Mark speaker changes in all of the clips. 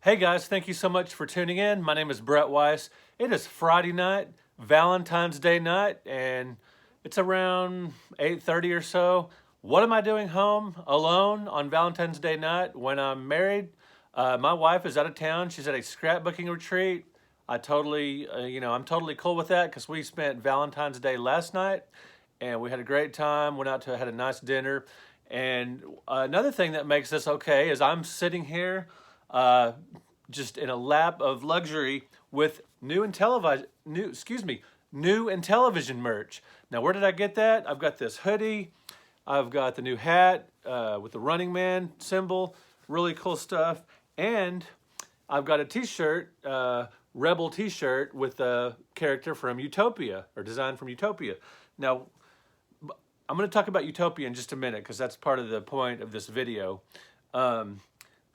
Speaker 1: Hey guys, thank you so much for tuning in. My name is Brett Weiss. It is Friday night, Valentine's Day night, and it's around 8:30 or so. What am I doing home alone on Valentine's Day night when I'm married? My wife is out of town. She's at a scrapbooking retreat. I'm totally cool with that because we spent Valentine's Day last night and we had a great time. Had a nice dinner. And another thing that makes this okay is I'm sitting here uh, just in a lap of luxury with new Intellivision merch. Now, where did I get that? I've got this hoodie. I've got the new hat with the Running Man symbol. Really cool stuff. And I've got a T-shirt, Rebel T-shirt with a character from Utopia, or design from Utopia. Now, I'm going to talk about Utopia in just a minute because that's part of the point of this video.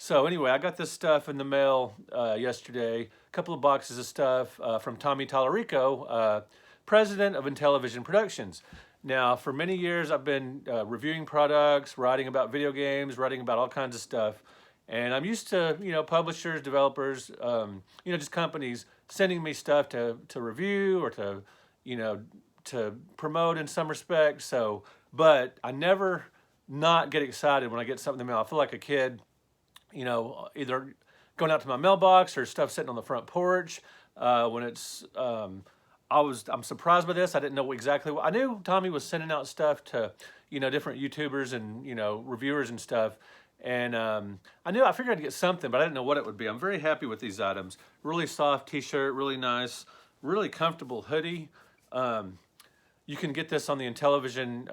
Speaker 1: So anyway, I got this stuff in the mail yesterday, a couple of boxes of stuff from Tommy Tallarico, president of Intellivision Productions. Now, for many years, I've been reviewing products, writing about video games, writing about all kinds of stuff. And I'm used to, publishers, developers, just companies sending me stuff to review or to promote in some respects. But I never not get excited when I get something in the mail. I feel like a kid, either going out to my mailbox or stuff sitting on the front porch. When it's, I'm surprised by this. I didn't know exactly what, I knew Tommy was sending out stuff to, different YouTubers and, reviewers and stuff. And I figured I'd get something, but I didn't know what it would be. I'm very happy with these items. Really soft t-shirt, really nice, really comfortable hoodie. You can get this on the Intellivision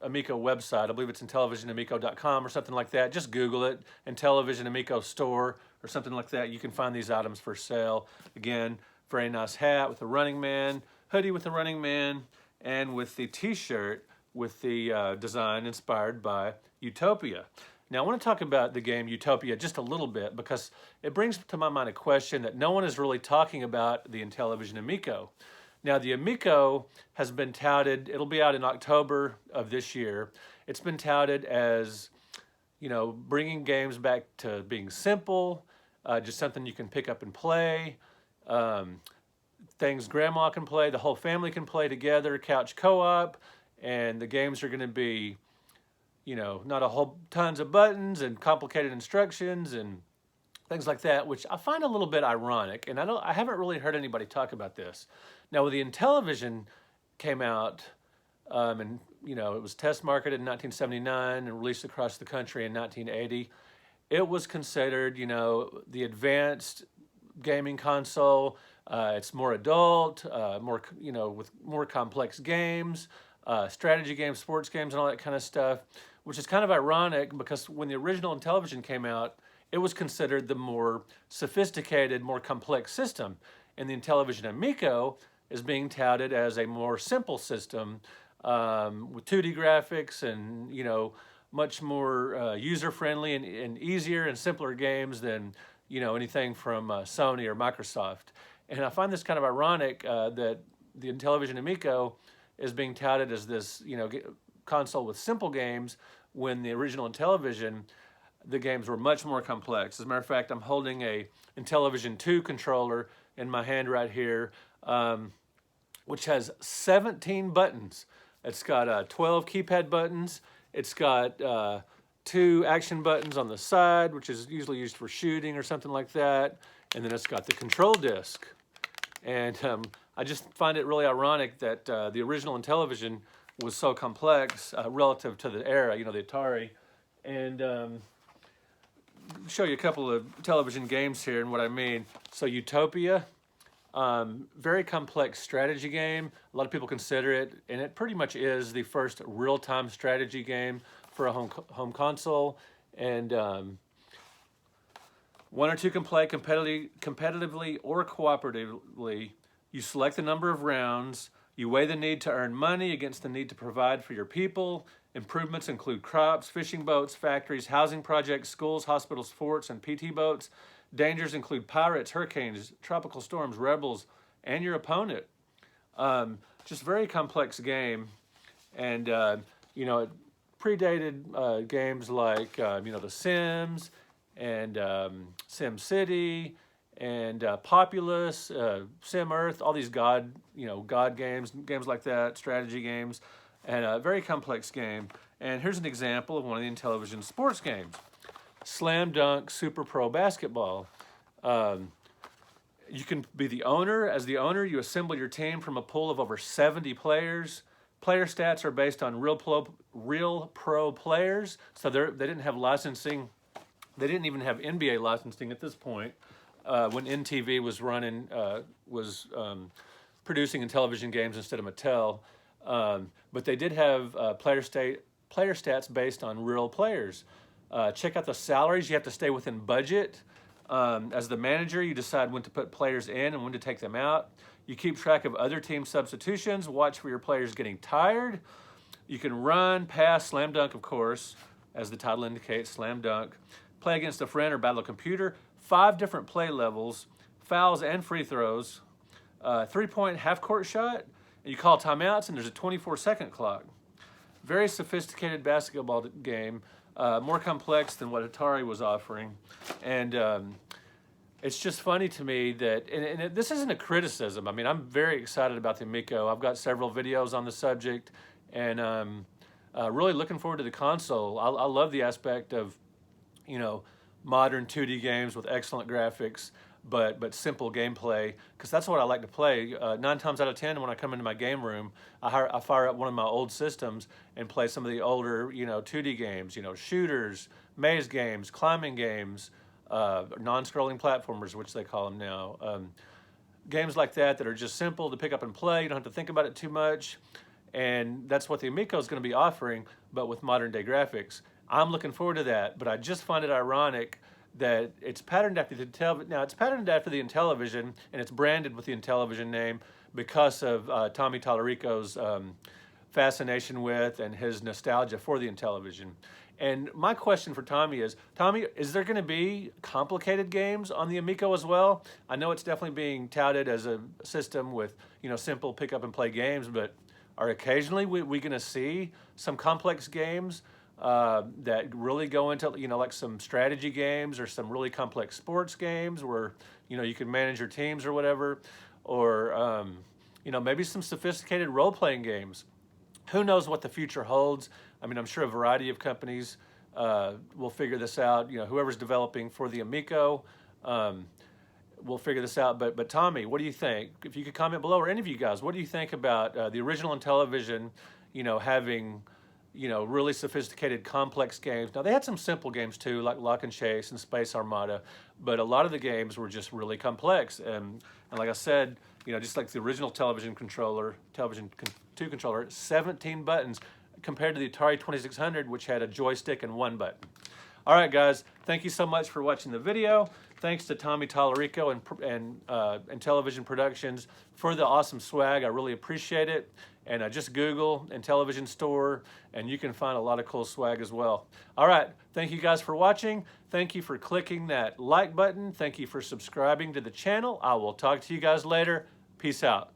Speaker 1: Amico website. I believe it's intellivisionamico.com or something like that. Just Google it, Intellivision Amico store or something like that. You can find these items for sale. Again, very nice hat with the Running Man, hoodie with the Running Man, and with the t-shirt with the design inspired by Utopia. Now, I want to talk about the game Utopia just a little bit because it brings to my mind a question that no one is really talking about the Intellivision Amico. Now, the Amico has been touted, it'll be out in October of this year. It's been touted as, bringing games back to being simple, just something you can pick up and play, things grandma can play, the whole family can play together, couch co-op, and the games are going to be, not a whole tons of buttons and complicated instructions and things like that, which I find a little bit ironic, and I haven't really heard anybody talk about this. Now, when the Intellivision came out, and it was test marketed in 1979 and released across the country in 1980, it was considered, the advanced gaming console. It's more adult, with more complex games, strategy games, sports games, and all that kind of stuff, which is kind of ironic because when the original Intellivision came out, it was considered the more sophisticated, more complex system. And the Intellivision Amico is being touted as a more simple system with 2D graphics and, much more user-friendly and easier and simpler games than, anything from Sony or Microsoft. And I find this kind of ironic that the Intellivision Amico is being touted as this, console with simple games when the original Intellivision, the games were much more complex. As a matter of fact, I'm holding a Intellivision 2 controller in my hand right here, which has 17 buttons. It's got 12 keypad buttons. It's got 2 action buttons on the side, which is usually used for shooting or something like that. And then it's got the control disc. And I just find it really ironic that the original Intellivision was so complex relative to the era, the Atari. And show you a couple of television games here and what I mean. So Utopia, very complex strategy game. A lot of people consider it, and it pretty much is the first real-time strategy game for a home console. And one or two can play competitively or cooperatively. You select the number of rounds. You weigh the need to earn money against the need to provide for your people. Improvements include crops, fishing boats, factories, housing projects, schools, hospitals, forts, and PT boats. Dangers include pirates, hurricanes, tropical storms, rebels, and your opponent. Just very complex game. And, it predated games like, The Sims and Sim City, and Populous, Sim Earth, all these God games, games like that, strategy games, and a very complex game. And here's an example of one of the Intellivision sports games. Slam Dunk Super Pro Basketball. You can be the owner. As the owner, you assemble your team from a pool of over 70 players. Player stats are based on real pro players, so they didn't have licensing. They didn't even have NBA licensing at this point when NTV was running, producing Intellivision games instead of Mattel. But they did have player stats based on real players. Check out the salaries. You have to stay within budget. As the manager, you decide when to put players in and when to take them out. You keep track of other team substitutions. Watch for your players getting tired. You can run, pass, slam dunk, of course, as the title indicates, slam dunk. Play against a friend or battle a computer. 5 different play levels, fouls and free throws. 3-point half-court shot. And you call timeouts, and there's a 24-second clock. Very sophisticated basketball game. More complex than what Atari was offering. And it's just funny to me that, and this isn't a criticism. I mean, I'm very excited about the Amico. I've got several videos on the subject, and really looking forward to the console. I love the aspect of, modern 2D games with excellent graphics, but simple gameplay, because that's what I like to play. 9 times out of 10, when I come into my game room, I fire up one of my old systems and play some of the older, 2D games, shooters, maze games, climbing games, non-scrolling platformers, which they call them now. Games like that are just simple to pick up and play. You don't have to think about it too much. And that's what the Amico is going to be offering, but with modern day graphics. I'm looking forward to that, but I just find it ironic that it's patterned after it's patterned after the Intellivision, and it's branded with the Intellivision name because of Tommy Tallarico's fascination with and his nostalgia for the Intellivision. And my question for Tommy, is there going to be complicated games on the Amico as well? I know it's definitely being touted as a system with, simple pick up and play games, but are occasionally we going to see some complex games that really go into, like some strategy games or some really complex sports games where, you can manage your teams or whatever, or, maybe some sophisticated role-playing games. Who knows what the future holds? I mean, I'm sure a variety of companies will figure this out. Whoever's developing for the Amico will figure this out. But Tommy, what do you think? If you could comment below, or any of you guys, what do you think about the original Intellivision, having, really sophisticated, complex games? Now, they had some simple games too, like Lock and Chase and Space Armada, but a lot of the games were just really complex. And like I said, just like the original Television 2 controller, 17 buttons compared to the Atari 2600, which had a joystick and 1 button. All right, guys, thank you so much for watching the video. Thanks to Tommy Tallarico and Intellivision Productions for the awesome swag. I really appreciate it. And just Google Intellivision Store, and you can find a lot of cool swag as well. All right, thank you guys for watching. Thank you for clicking that like button. Thank you for subscribing to the channel. I will talk to you guys later. Peace out.